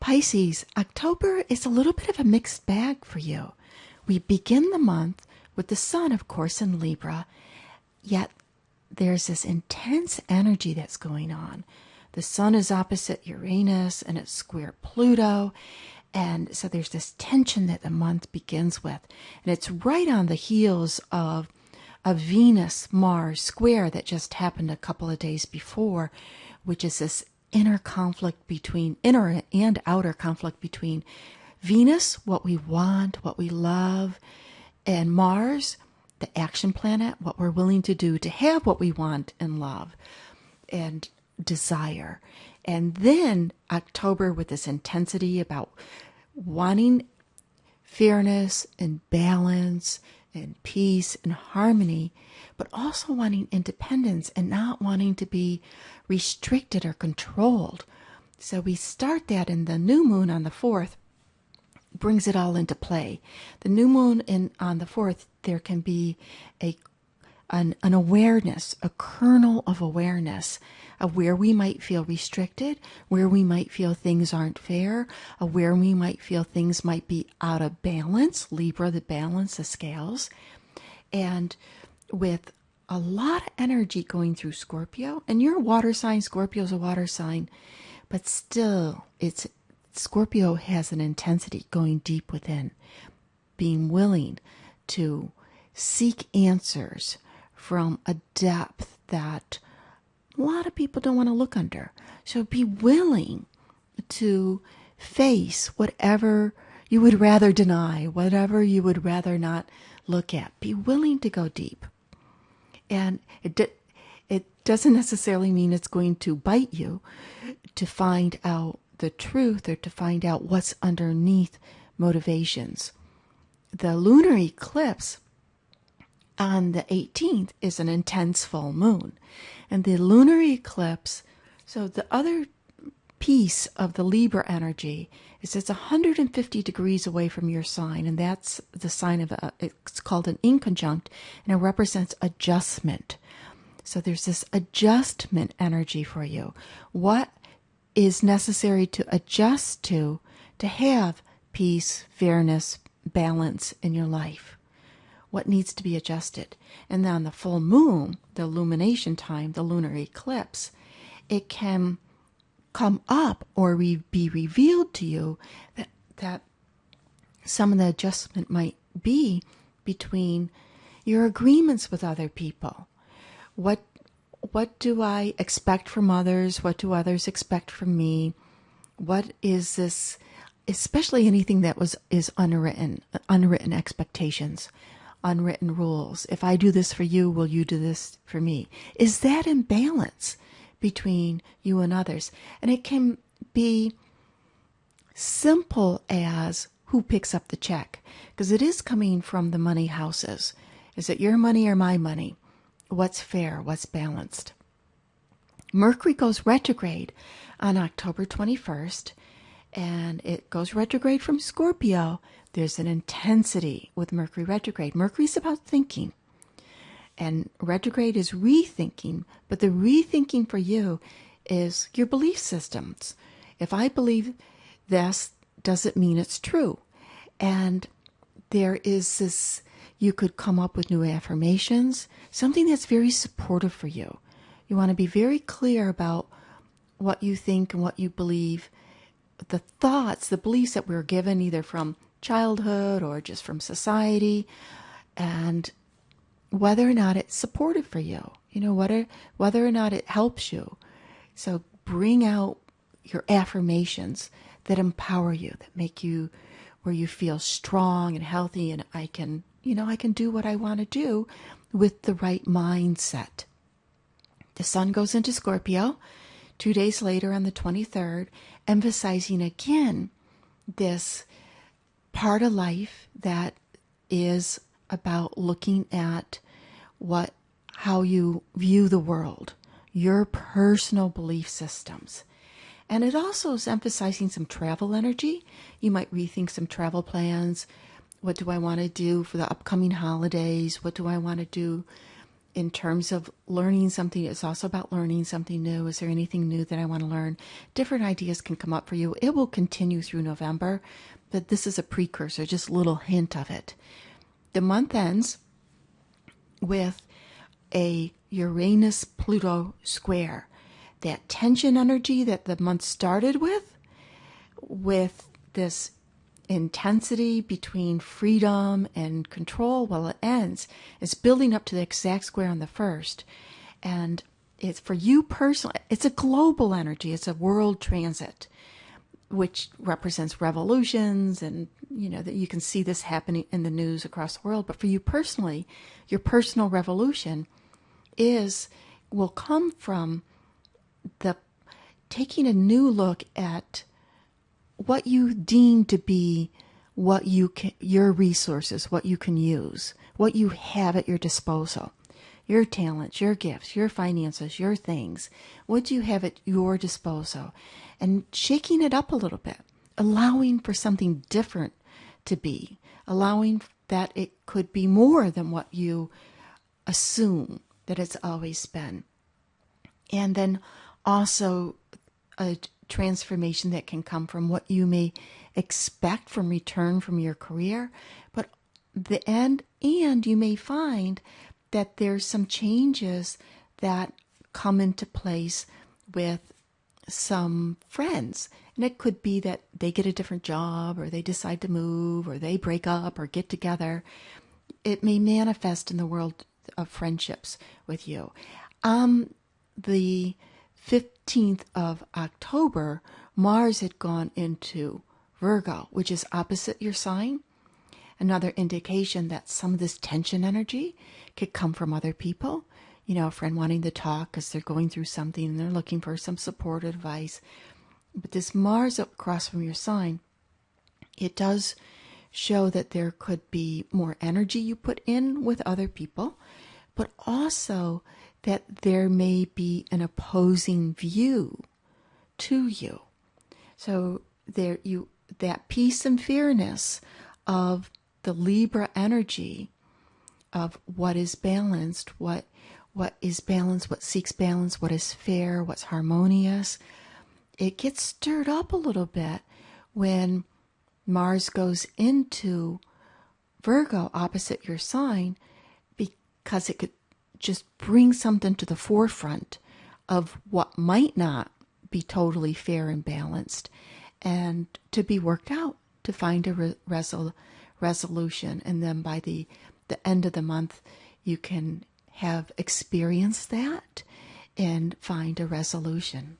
Pisces, October is a little bit of a mixed bag for you. We begin the month with the sun, of course, in Libra, yet there's this intense energy that's going on. The sun is opposite Uranus and it's square Pluto. And so there's this tension that the month begins with. And it's right on the heels of a Venus-Mars square that just happened a couple of days before, which is this inner and outer conflict between Venus, what we want, what we love, and Mars, the action planet, what we're willing to do to have what we want and love and desire. And then October with this intensity about wanting fairness and balance and peace and harmony, but also wanting independence and not wanting to be restricted or controlled. So we start that, and the new moon on the 4th brings it all into play. The new moon on the 4th, there can be an awareness, a kernel of awareness of where we might feel restricted, where we might feel things aren't fair, where we might feel things might be out of balance, Libra, the balance, the scales. And with a lot of energy going through Scorpio, and you're a water sign, Scorpio's a water sign, but still, Scorpio has an intensity going deep within, being willing to seek answers from a depth that a lot of people don't want to look under. So be willing to face whatever you would rather deny, whatever you would rather not look at. Be willing to go deep. And it doesn't necessarily mean it's going to bite you to find out the truth or to find out what's underneath motivations. The lunar eclipse on the 18th is an intense full moon. And the lunar eclipse, so the other piece of the Libra energy is it's 150 degrees away from your sign, and that's the sign of it's called an inconjunct, and it represents adjustment. So there's this adjustment energy for you. What is necessary to adjust to have peace, fairness, balance in your life? What needs to be adjusted? And then the full moon, the illumination time, the lunar eclipse, it can come up or be revealed to you that some of the adjustment might be between your agreements with other people. What do I expect from others? What do others expect from me? What is this, especially anything that is unwritten expectations, unwritten rules. If I do this for you, will you do this for me? Is that in balance between you and others? And it can be simple as who picks up the check, because it is coming from the money houses. Is it your money or my money? What's fair? What's balanced? Mercury goes retrograde on October 21st, and it goes retrograde from Scorpio. There's an intensity with Mercury retrograde. Mercury's about thinking, and retrograde is rethinking, but the rethinking for you is your belief systems. If I believe this, doesn't mean it's true. And there is this, you could come up with new affirmations, something that's very supportive for you. You want to be very clear about what you think and what you believe, the thoughts, the beliefs that we're given either from childhood or just from society, and whether or not it's supportive for you, whether or not it helps you. So bring out your affirmations that empower you, that make you, where you feel strong and healthy, and I can do what I want to do with the right mindset. The sun goes into Scorpio 2 days later on the 23rd, emphasizing again this part of life that is about looking at how you view the world, your personal belief systems. And it also is emphasizing some travel energy. You might rethink some travel plans. What do I want to do for the upcoming holidays? What do I want to do in terms of learning something, it's also about learning something new. Is there anything new that I want to learn? Different ideas can come up for you. It will continue through November, but this is a precursor, just a little hint of it. The month ends with a Uranus-Pluto square. That tension energy that the month started with this intensity between freedom and control, well, it ends. It's building up to the exact square on the 1st. And it's for you personally, it's a global energy. It's a world transit, which represents revolutions, and that you can see this happening in the news across the world. But for you personally, your personal revolution will come from the taking a new look at what you deem to be your resources, what you can use, what you have at your disposal, your talents, your gifts, your finances, your things, what do you have at your disposal, and shaking it up a little bit, allowing for something different to be, allowing that it could be more than what you assume that it's always been. And then also a transformation that can come from what you may expect from return from your career, but and you may find that there's some changes that come into place with some friends. And it could be that they get a different job, or they decide to move, or they break up or get together. It may manifest in the world of friendships with you. The 15th of October, Mars had gone into Virgo, which is opposite your sign. Another indication that some of this tension energy could come from other people. A friend wanting to talk because they're going through something and they're looking for some support or advice. But this Mars across from your sign, it does show that there could be more energy you put in with other people, but also that there may be an opposing view to you. So that peace and fairness of the Libra energy of what is balanced, what is balanced, what seeks balance, what is fair, what's harmonious, it gets stirred up a little bit when Mars goes into Virgo opposite your sign, because it could just bring something to the forefront of what might not be totally fair and balanced, and to be worked out, to find a resolution. And then by the end of the month, you can have experienced that and find a resolution.